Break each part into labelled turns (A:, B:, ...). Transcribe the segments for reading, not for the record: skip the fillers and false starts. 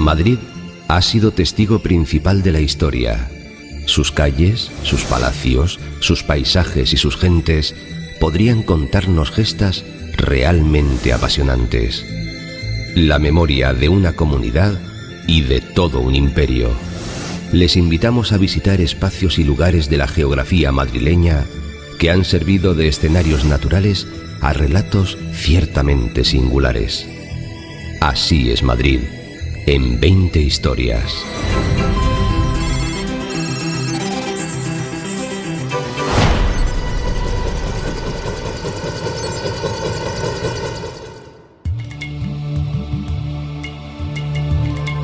A: Madrid ha sido testigo principal de la historia. Sus calles, sus palacios, sus paisajes y sus gentes podrían contarnos gestas realmente apasionantes. La memoria de una comunidad y de todo un imperio. Les invitamos a visitar espacios y lugares de la geografía madrileña que han servido de escenarios naturales a relatos ciertamente singulares. Así es Madrid, en 20 historias.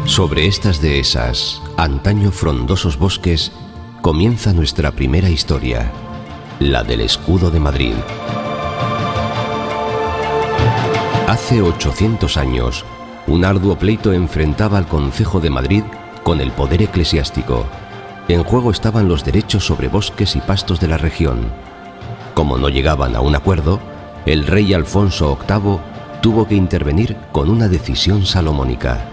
A: Sobre estas dehesas, antaño frondosos bosques, comienza nuestra primera historia, la del escudo de Madrid. Hace 800 años, un arduo pleito enfrentaba al Concejo de Madrid con el poder eclesiástico. En juego estaban los derechos sobre bosques y pastos de la región. Como no llegaban a un acuerdo, el rey Alfonso VIII tuvo que intervenir con una decisión salomónica: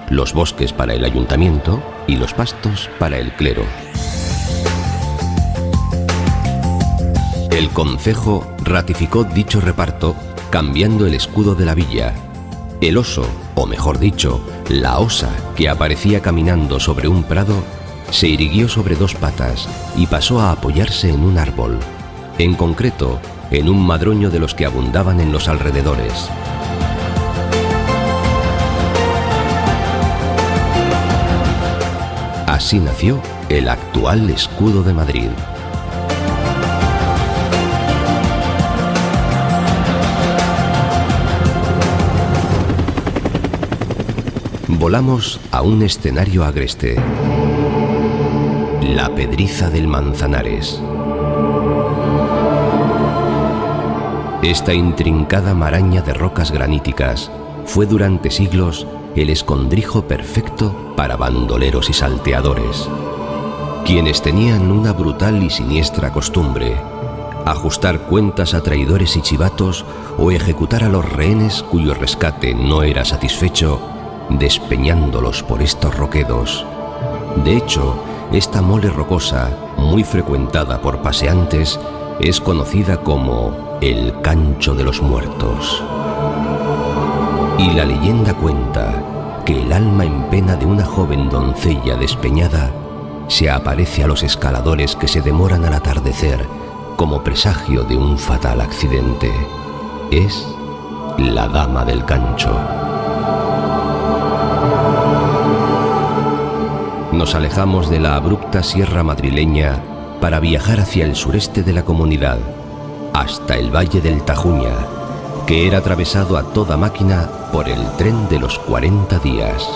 A: los bosques para el ayuntamiento y los pastos para el clero. El concejo ratificó dicho reparto cambiando el escudo de la villa. El oso, o mejor dicho, la osa que aparecía caminando sobre un prado, se irguió sobre dos patas y pasó a apoyarse en un árbol, en concreto, en un madroño de los que abundaban en los alrededores. Así nació el actual escudo de Madrid. Volamos a un escenario agreste, la Pedriza del Manzanares. Esta intrincada maraña de rocas graníticas fue durante siglos el escondrijo perfecto para bandoleros y salteadores, quienes tenían una brutal y siniestra costumbre: ajustar cuentas a traidores y chivatos o ejecutar a los rehenes cuyo rescate no era satisfecho, despeñándolos por estos roquedos. De hecho, esta mole rocosa, muy frecuentada por paseantes, es conocida como el Cancho de los Muertos. Y la leyenda cuenta que el alma en pena de una joven doncella despeñada se aparece a los escaladores que se demoran al atardecer como presagio de un fatal accidente. Es la Dama del Cancho. Nos alejamos de la abrupta sierra madrileña para viajar hacia el sureste de la comunidad, hasta el Valle del Tajuña, que era atravesado a toda máquina por el tren de los 40 días.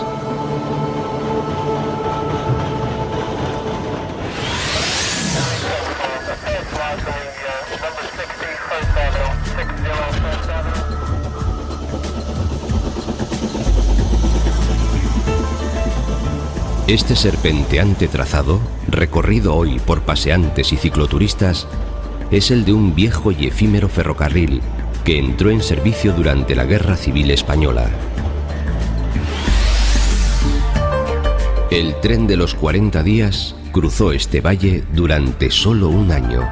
A: Este serpenteante trazado, recorrido hoy por paseantes y cicloturistas, es el de un viejo y efímero ferrocarril que entró en servicio durante la Guerra Civil Española. El tren de los 40 días cruzó este valle durante solo un año.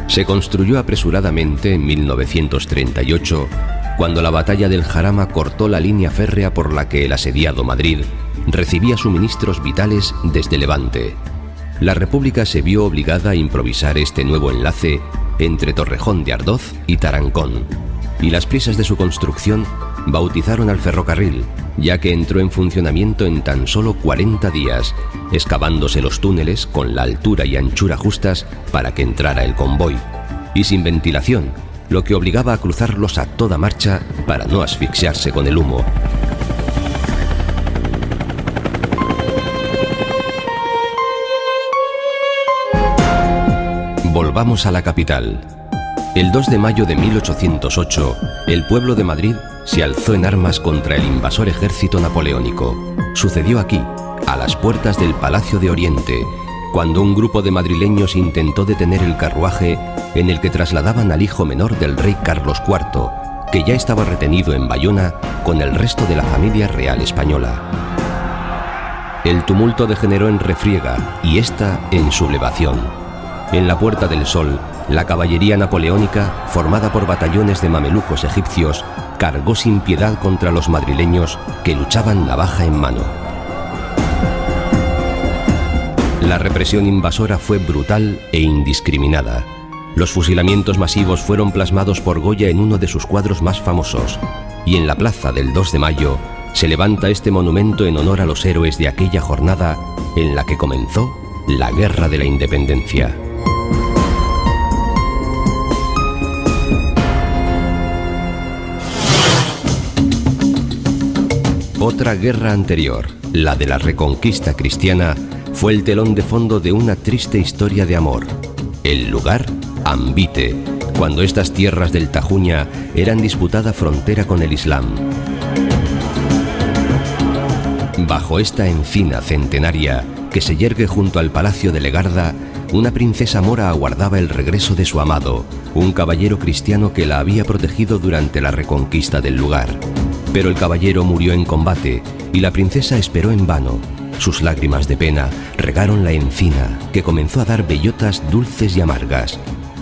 A: Se construyó apresuradamente en 1938, cuando la batalla del Jarama cortó la línea férrea por la que el asediado Madrid recibía suministros vitales desde Levante. La República se vio obligada a improvisar este nuevo enlace entre Torrejón de Ardoz y Tarancón, y las prisas de su construcción bautizaron al ferrocarril, ya que entró en funcionamiento en tan solo 40 días, excavándose los túneles con la altura y anchura justas para que entrara el convoy, y sin ventilación, lo que obligaba a cruzarlos a toda marcha para no asfixiarse con el humo. Volvamos a la capital. El 2 de mayo de 1808, el pueblo de Madrid se alzó en armas contra el invasor ejército napoleónico. Sucedió aquí, a las puertas del Palacio de Oriente, cuando un grupo de madrileños intentó detener el carruaje en el que trasladaban al hijo menor del rey Carlos IV, que ya estaba retenido en Bayona con el resto de la familia real española. El tumulto degeneró en refriega y esta en sublevación. En la Puerta del Sol, la caballería napoleónica, formada por batallones de mamelucos egipcios, cargó sin piedad contra los madrileños que luchaban navaja en mano. La represión invasora fue brutal e indiscriminada. Los fusilamientos masivos fueron plasmados por Goya en uno de sus cuadros más famosos, y en la plaza del 2 de mayo se levanta este monumento en honor a los héroes de aquella jornada en la que comenzó la Guerra de la Independencia. Otra guerra anterior, la de la Reconquista cristiana, fue el telón de fondo de una triste historia de amor. El lugar, Ambite, cuando estas tierras del Tajuña eran disputada frontera con el Islam. Bajo esta encina centenaria que se yergue junto al Palacio de Legarda, una princesa mora aguardaba el regreso de su amado, un caballero cristiano que la había protegido durante la reconquista del lugar. Pero el caballero murió en combate y la princesa esperó en vano. Sus lágrimas de pena regaron la encina, que comenzó a dar bellotas dulces y amargas.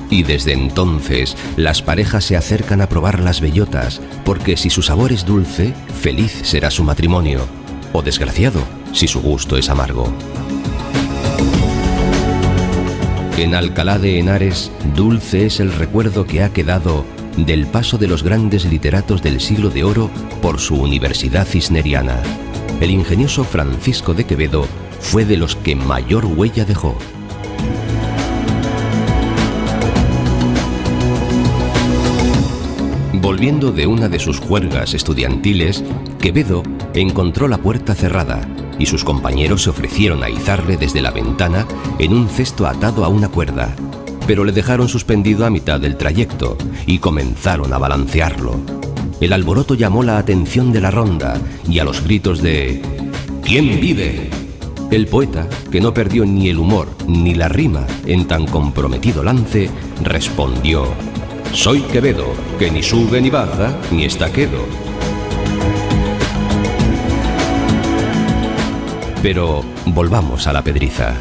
A: Y desde entonces las parejas se acercan a probar las bellotas, porque si su sabor es dulce, feliz será su matrimonio, o desgraciado si su gusto es amargo. En Alcalá de Henares, dulce es el recuerdo que ha quedado del paso de los grandes literatos del siglo de oro por su Universidad Cisneriana. El ingenioso Francisco de Quevedo fue de los que mayor huella dejó. Volviendo de una de sus juergas estudiantiles, Quevedo encontró la puerta cerrada y sus compañeros se ofrecieron a izarle desde la ventana en un cesto atado a una cuerda, pero le dejaron suspendido a mitad del trayecto y comenzaron a balancearlo. El alboroto llamó la atención de la ronda y a los gritos de «¿Quién vive?». El poeta, que no perdió ni el humor ni la rima en tan comprometido lance, respondió «Soy Quevedo, que ni sube ni baja, ni está quedo». Pero volvamos a la Pedriza.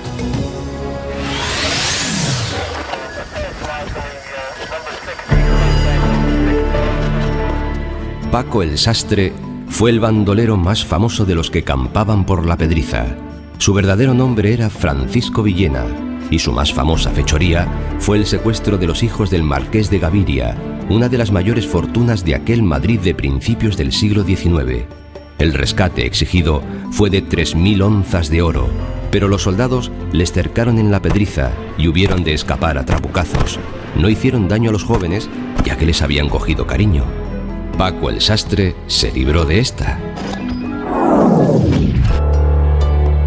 A: Paco el Sastre fue el bandolero más famoso de los que campaban por la Pedriza. Su verdadero nombre era Francisco Villena, y su más famosa fechoría fue el secuestro de los hijos del Marqués de Gaviria, una de las mayores fortunas de aquel Madrid de principios del siglo XIX. El rescate exigido fue de 3.000 onzas de oro, pero los soldados les cercaron en la Pedriza y hubieron de escapar a trabucazos. No hicieron daño a los jóvenes, ya que les habían cogido cariño. Paco el Sastre se libró de esta.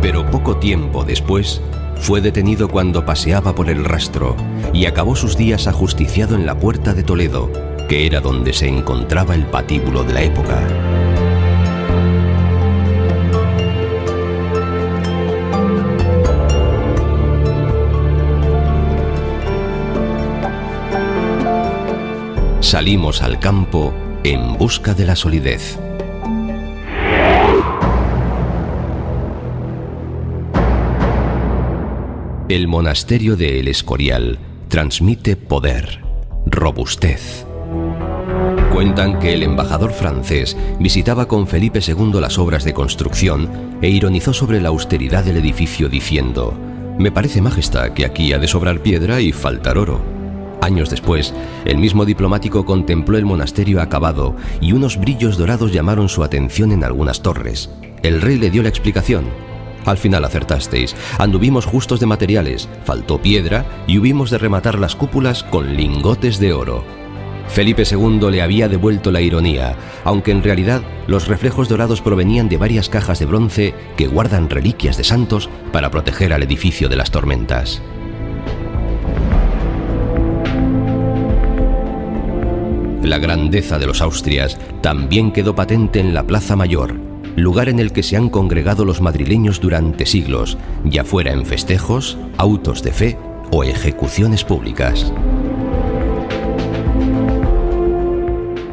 A: Pero poco tiempo después fue detenido cuando paseaba por el Rastro y acabó sus días ajusticiado en la Puerta de Toledo, que era donde se encontraba el patíbulo de la época. Salimos al campo en busca de la solidez. El monasterio de El Escorial transmite poder, robustez. Cuentan que el embajador francés visitaba con Felipe II las obras de construcción e ironizó sobre la austeridad del edificio diciendo: «Me parece, majestad, que aquí ha de sobrar piedra y faltar oro». Años después, el mismo diplomático contempló el monasterio acabado y unos brillos dorados llamaron su atención en algunas torres. El rey le dio la explicación: «Al final acertasteis, anduvimos justos de materiales, faltó piedra y hubimos de rematar las cúpulas con lingotes de oro». Felipe II le había devuelto la ironía, aunque en realidad los reflejos dorados provenían de varias cajas de bronce que guardan reliquias de santos para proteger al edificio de las tormentas. La grandeza de los Austrias también quedó patente en la Plaza Mayor, lugar en el que se han congregado los madrileños durante siglos, ya fuera en festejos, autos de fe o ejecuciones públicas.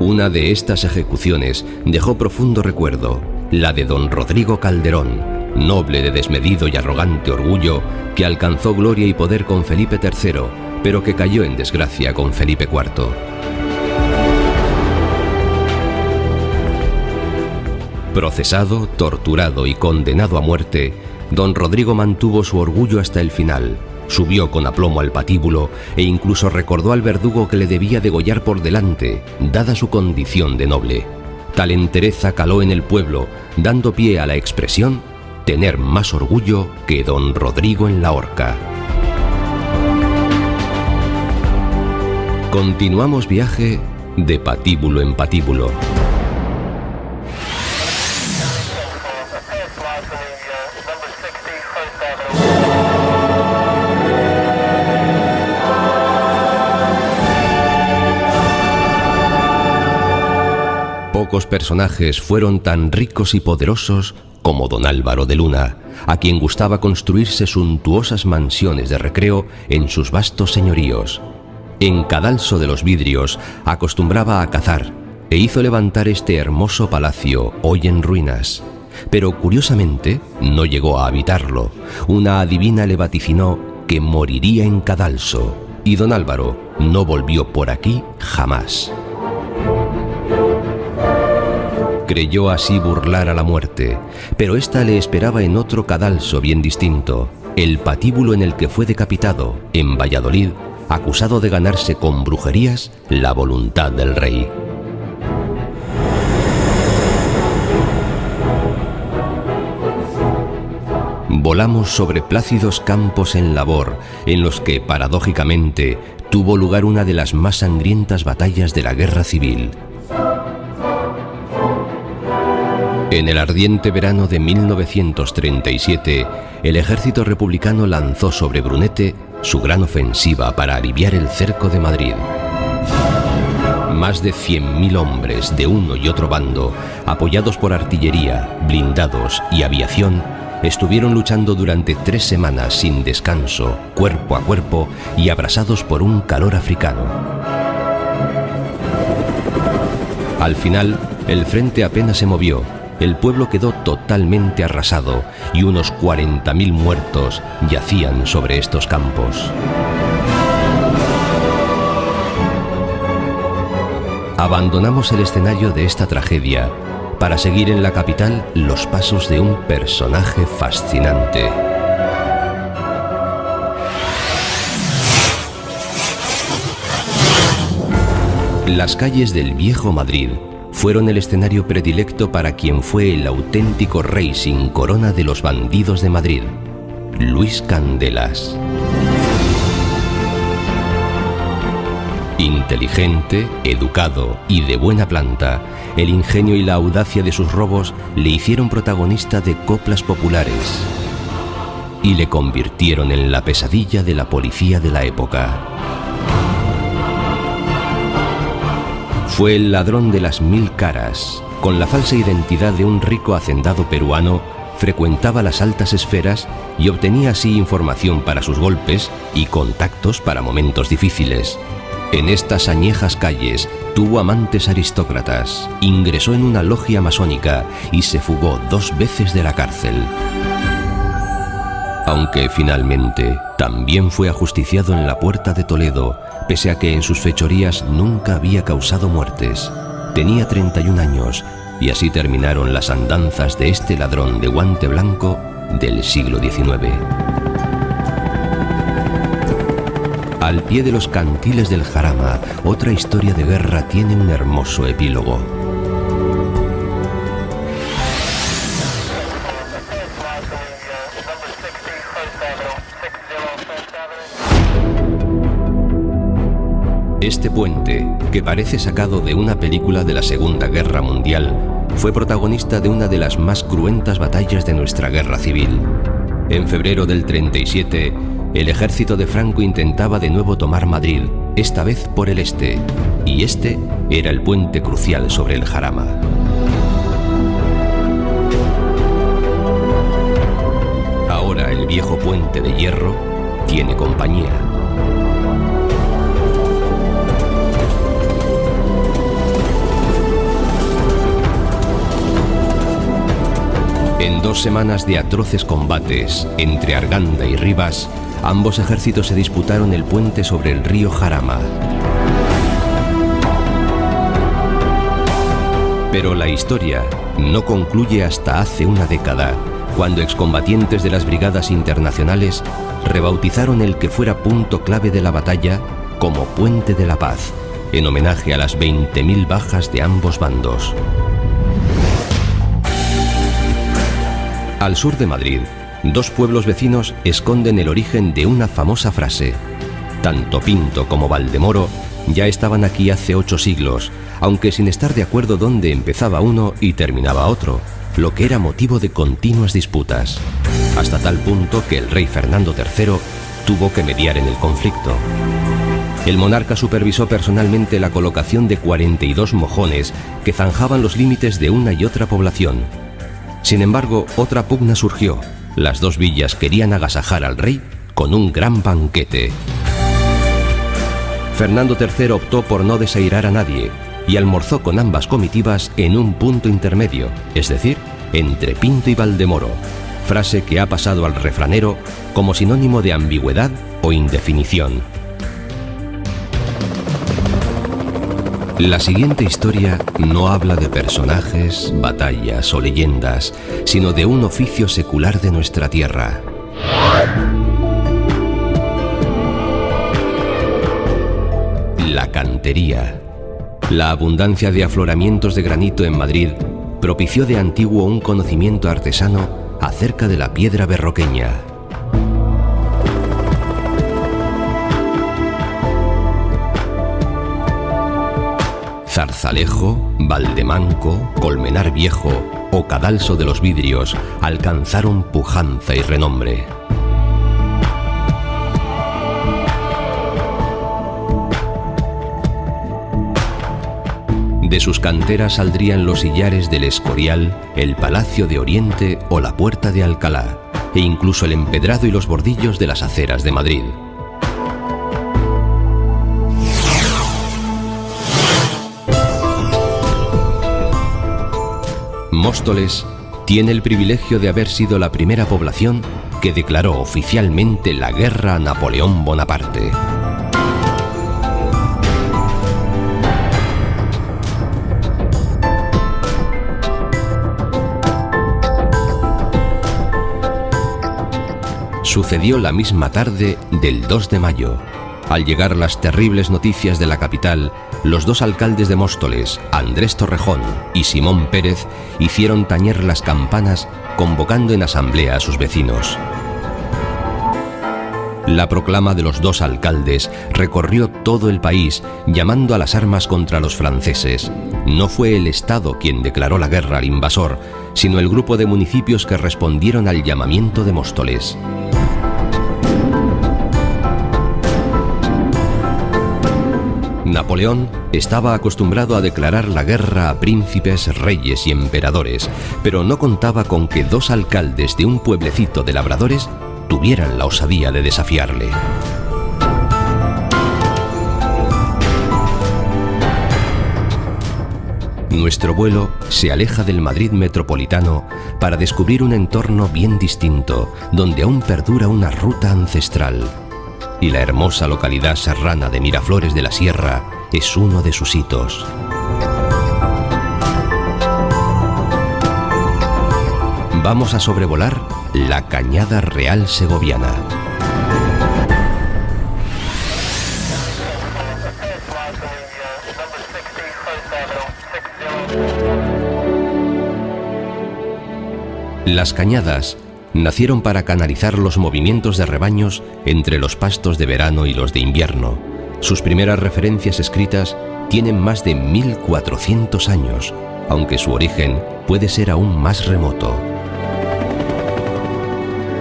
A: Una de estas ejecuciones dejó profundo recuerdo, la de don Rodrigo Calderón, noble de desmedido y arrogante orgullo, que alcanzó gloria y poder con Felipe III, pero que cayó en desgracia con Felipe IV. Procesado, torturado y condenado a muerte, don Rodrigo mantuvo su orgullo hasta el final, subió con aplomo al patíbulo e incluso recordó al verdugo que le debía degollar por delante, dada su condición de noble. Tal entereza caló en el pueblo, dando pie a la expresión tener más orgullo que don Rodrigo en la horca. Continuamos viaje de patíbulo en patíbulo. Pocos personajes fueron tan ricos y poderosos como don Álvaro de Luna, a quien gustaba construirse suntuosas mansiones de recreo en sus vastos señoríos. En Cadalso de los Vidrios acostumbraba a cazar e hizo levantar este hermoso palacio, hoy en ruinas. Pero curiosamente no llegó a habitarlo. Una adivina le vaticinó que moriría en Cadalso, y don Álvaro no volvió por aquí jamás. Creyó así burlar a la muerte, pero ésta le esperaba en otro cadalso bien distinto, el patíbulo en el que fue decapitado, en Valladolid, acusado de ganarse con brujerías la voluntad del rey. Volamos sobre plácidos campos en labor, en los que, paradójicamente, tuvo lugar una de las más sangrientas batallas de la Guerra Civil. En el ardiente verano de 1937, el ejército republicano lanzó sobre Brunete su gran ofensiva para aliviar el cerco de Madrid. Más de 100.000 hombres de uno y otro bando, apoyados por artillería, blindados y aviación, estuvieron luchando durante 3 semanas sin descanso, cuerpo a cuerpo y abrasados por un calor africano. Al final, el frente apenas se movió. El pueblo quedó totalmente arrasado y unos 40.000 muertos yacían sobre estos campos. Abandonamos el escenario de esta tragedia para seguir en la capital los pasos de un personaje fascinante. Las calles del viejo Madrid fueron el escenario predilecto para quien fue el auténtico rey sin corona de los bandidos de Madrid, Luis Candelas. Inteligente, educado y de buena planta, el ingenio y la audacia de sus robos le hicieron protagonista de coplas populares y le convirtieron en la pesadilla de la policía de la época. Fue el ladrón de las 1000 caras. Con la falsa identidad de un rico hacendado peruano, frecuentaba las altas esferas y obtenía así información para sus golpes y contactos para momentos difíciles. En estas añejas calles tuvo amantes aristócratas, ingresó en una logia masónica y se fugó 2 veces de la cárcel. Aunque finalmente también fue ajusticiado en la Puerta de Toledo, pese a que en sus fechorías nunca había causado muertes. Tenía 31 años y así terminaron las andanzas de este ladrón de guante blanco del siglo XIX. Al pie de los cantiles del Jarama, otra historia de guerra tiene un hermoso epílogo. Este puente, que parece sacado de una película de la Segunda Guerra Mundial, fue protagonista de una de las más cruentas batallas de nuestra guerra civil. En febrero del 37, el ejército de Franco intentaba de nuevo tomar Madrid, esta vez por el este, y este era el puente crucial sobre el Jarama. Ahora el viejo puente de hierro tiene compañía. En 2 2 semanas de atroces combates entre Arganda y Rivas, ambos ejércitos se disputaron el puente sobre el río Jarama. Pero la historia no concluye hasta hace una década, cuando excombatientes de las brigadas internacionales rebautizaron el que fuera punto clave de la batalla como Puente de la Paz, en homenaje a las 20.000 bajas de ambos bandos. Al sur de Madrid, 2 pueblos vecinos esconden el origen de una famosa frase. Tanto Pinto como Valdemoro ya estaban aquí hace 8 siglos, aunque sin estar de acuerdo dónde empezaba uno y terminaba otro, lo que era motivo de continuas disputas, hasta tal punto que el rey Fernando III tuvo que mediar en el conflicto. El monarca supervisó personalmente la colocación de 42 mojones que zanjaban los límites de una y otra población. Sin embargo, otra pugna surgió. Las 2 villas querían agasajar al rey con un gran banquete. Fernando III optó por no desairar a nadie y almorzó con ambas comitivas en un punto intermedio, es decir, entre Pinto y Valdemoro, frase que ha pasado al refranero como sinónimo de ambigüedad o indefinición. La siguiente historia no habla de personajes, batallas o leyendas, sino de un oficio secular de nuestra tierra. La cantería. La abundancia de afloramientos de granito en Madrid propició de antiguo un conocimiento artesano acerca de la piedra berroqueña. Zarzalejo, Valdemanco, Colmenar Viejo o Cadalso de los Vidrios alcanzaron pujanza y renombre. De sus canteras saldrían los sillares del Escorial, el Palacio de Oriente o la Puerta de Alcalá, e incluso el empedrado y los bordillos de las aceras de Madrid. Móstoles tiene el privilegio de haber sido la primera población que declaró oficialmente la guerra a Napoleón Bonaparte. Sucedió la misma tarde del 2 de mayo. Al llegar las terribles noticias de la capital, los 2 alcaldes de Móstoles, Andrés Torrejón y Simón Pérez, hicieron tañer las campanas, convocando en asamblea a sus vecinos. La proclama de los 2 alcaldes recorrió todo el país, llamando a las armas contra los franceses. No fue el Estado quien declaró la guerra al invasor, sino el grupo de municipios que respondieron al llamamiento de Móstoles. Napoleón estaba acostumbrado a declarar la guerra a príncipes, reyes y emperadores, pero no contaba con que 2 alcaldes de un pueblecito de labradores tuvieran la osadía de desafiarle. Nuestro vuelo se aleja del Madrid metropolitano para descubrir un entorno bien distinto, donde aún perdura una ruta ancestral. Y la hermosa localidad serrana de Miraflores de la Sierra es uno de sus hitos. Vamos a sobrevolar la Cañada Real Segoviana. Las cañadas nacieron para canalizar los movimientos de rebaños entre los pastos de verano y los de invierno. Sus primeras referencias escritas tienen más de 1400 años, aunque su origen puede ser aún más remoto.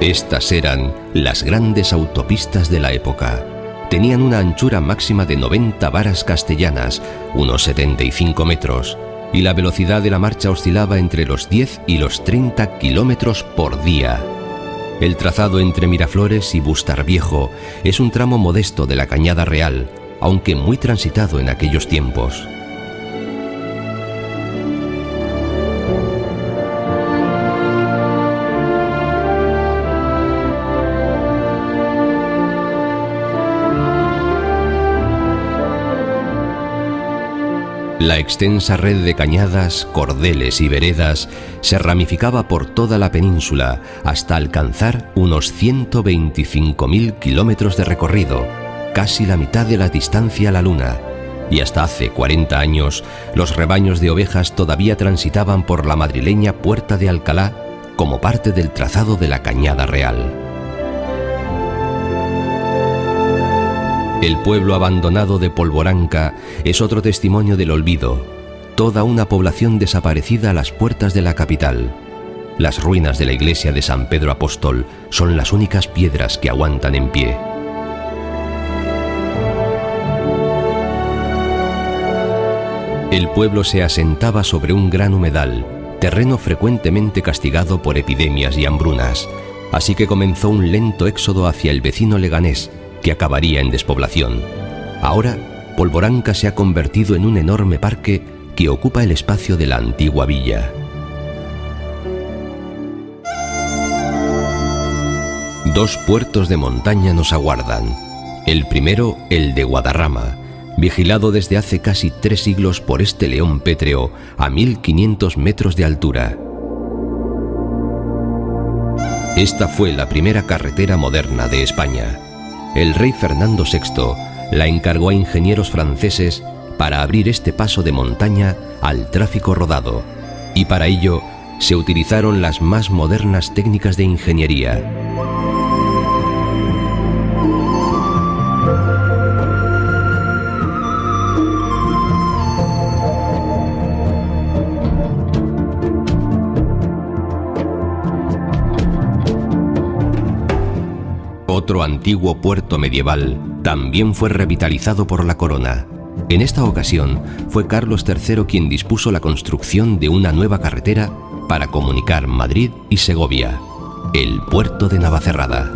A: Estas eran las grandes autopistas de la época. Tenían una anchura máxima de 90 varas castellanas, unos 75 metros, y la velocidad de la marcha oscilaba entre los 10 y los 30 kilómetros por día. El trazado entre Miraflores y Bustarviejo es un tramo modesto de la Cañada Real, aunque muy transitado en aquellos tiempos. La extensa red de cañadas, cordeles y veredas se ramificaba por toda la península hasta alcanzar unos 125.000 kilómetros de recorrido, casi la mitad de la distancia a la Luna, y hasta hace 40 años los rebaños de ovejas todavía transitaban por la madrileña Puerta de Alcalá como parte del trazado de la Cañada Real. El pueblo abandonado de Polvoranca es otro testimonio del olvido, toda una población desaparecida a las puertas de la capital. Las ruinas de la iglesia de San Pedro Apóstol son las únicas piedras que aguantan en pie. El pueblo se asentaba sobre un gran humedal, terreno frecuentemente castigado por epidemias y hambrunas, así que comenzó un lento éxodo hacia el vecino Leganés, que acabaría en despoblación. Ahora, Polvoranca se ha convertido en un enorme parque que ocupa el espacio de la antigua villa. Dos puertos de montaña nos aguardan. El primero, el de Guadarrama, vigilado desde hace casi 3 siglos por este león pétreo a 1500 metros de altura. Esta fue la primera carretera moderna de España. El rey Fernando VI la encargó a ingenieros franceses para abrir este paso de montaña al tráfico rodado, y para ello se utilizaron las más modernas técnicas de ingeniería. Otro antiguo puerto medieval también fue revitalizado por la corona. En esta ocasión fue Carlos III quien dispuso la construcción de una nueva carretera para comunicar Madrid y Segovia, el puerto de Navacerrada.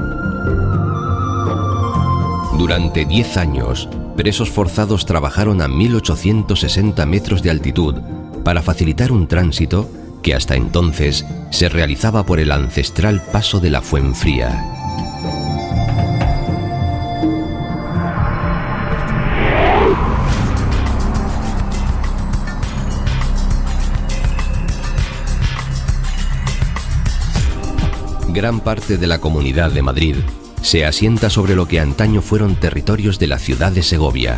A: Durante 10 años, presos forzados trabajaron a 1860 metros de altitud para facilitar un tránsito que hasta entonces se realizaba por el ancestral paso de la Fuenfría. Gran parte de la Comunidad de Madrid se asienta sobre lo que antaño fueron territorios de la ciudad de Segovia,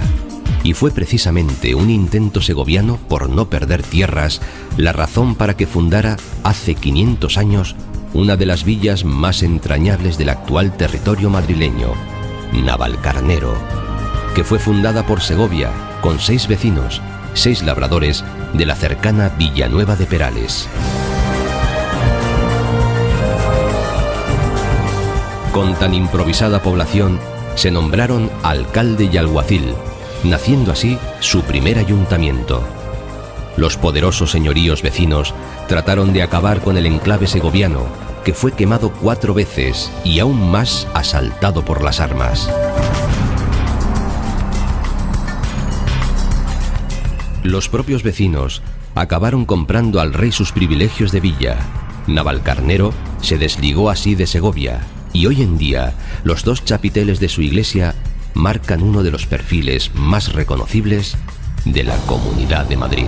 A: y fue precisamente un intento segoviano por no perder tierras la razón para que fundara hace 500 años una de las villas más entrañables del actual territorio madrileño, Navalcarnero, que fue fundada por Segovia con 6 vecinos, 6 labradores de la cercana Villanueva de Perales. Con tan improvisada población, se nombraron alcalde y alguacil, naciendo así su primer ayuntamiento. Los poderosos señoríos vecinos trataron de acabar con el enclave segoviano, que fue quemado 4 veces y aún más asaltado por las armas. Los propios vecinos acabaron comprando al rey sus privilegios de villa. Navalcarnero se desligó así de Segovia, y hoy en día los 2 chapiteles de su iglesia marcan uno de los perfiles más reconocibles de la Comunidad de Madrid.